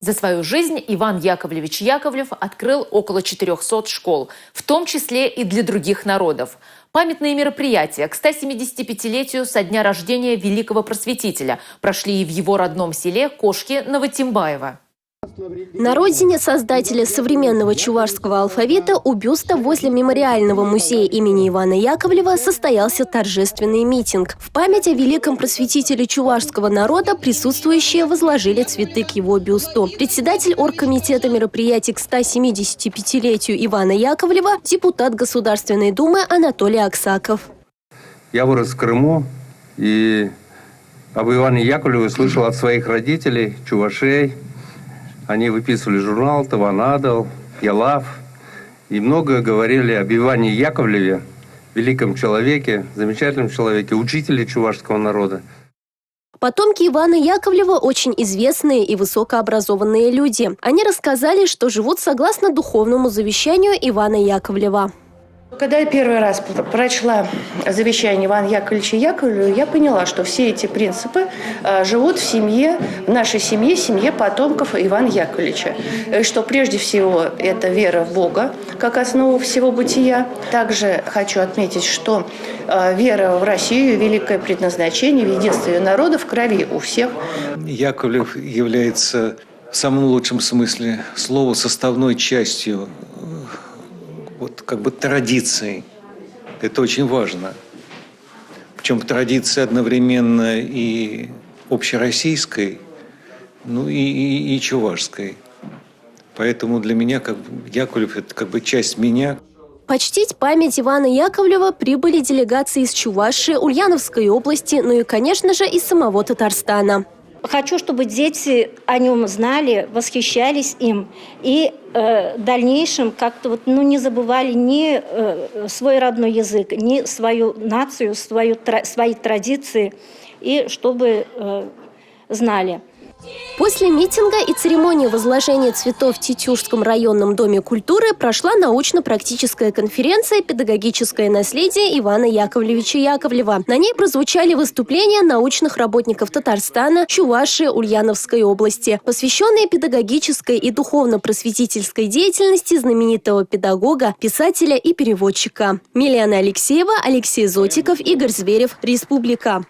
За свою жизнь Иван Яковлевич Яковлев открыл около 400 школ, в том числе и для других народов. Памятные мероприятия к 175-летию со дня рождения великого просветителя прошли и в его родном селе Кошки Новотимбаева. На родине создателя современного чувашского алфавита у бюста возле мемориального музея имени Ивана Яковлева состоялся торжественный митинг. В память о великом просветителе чувашского народа присутствующие возложили цветы к его бюсту. Председатель оргкомитета мероприятий к 175-летию Ивана Яковлева, депутат Государственной Думы Анатолий Аксаков. Я вырос в Крыму и об Иване Яковлеве слышал от своих родителей, чувашей. Они выписывали журнал «Таванадал», «Ялав» и много говорили об Иване Яковлеве, великом человеке, замечательном человеке, учителе чувашского народа. Потомки Ивана Яковлева очень известные и высокообразованные люди. Они рассказали, что живут согласно духовному завещанию Ивана Яковлева. Когда я первый раз прочла завещание Ивана Яковлевича Яковлева, я поняла, что все эти принципы живут в семье, в нашей семье, семье потомков Ивана Яковлевича. И что прежде всего это вера в Бога, как основу всего бытия. Также хочу отметить, что вера в Россию, великое предназначение, в единство ее народа в крови у всех. Яковлев является в самом лучшем смысле слова составной частью традиции. Это очень важно. Причем традиция одновременно и общероссийской, и чувашской. Поэтому для меня Яковлев – это часть меня. Почтить память Ивана Яковлева прибыли делегации из Чувашии, Ульяновской области, и, конечно же, из самого Татарстана. Хочу, чтобы дети о нем знали, восхищались им и в дальнейшем как-то не забывали ни свой родной язык, ни свою нацию, свои традиции, и чтобы знали. После митинга и церемонии возложения цветов в Тетюшском районном доме культуры прошла научно-практическая конференция «Педагогическое наследие Ивана Яковлевича Яковлева». На ней прозвучали выступления научных работников Татарстана, Чувашии, Ульяновской области, посвященные педагогической и духовно-просветительской деятельности знаменитого педагога, писателя и переводчика. Милена Алексеева, Алексей Зотиков, Игорь Зверев. Республика.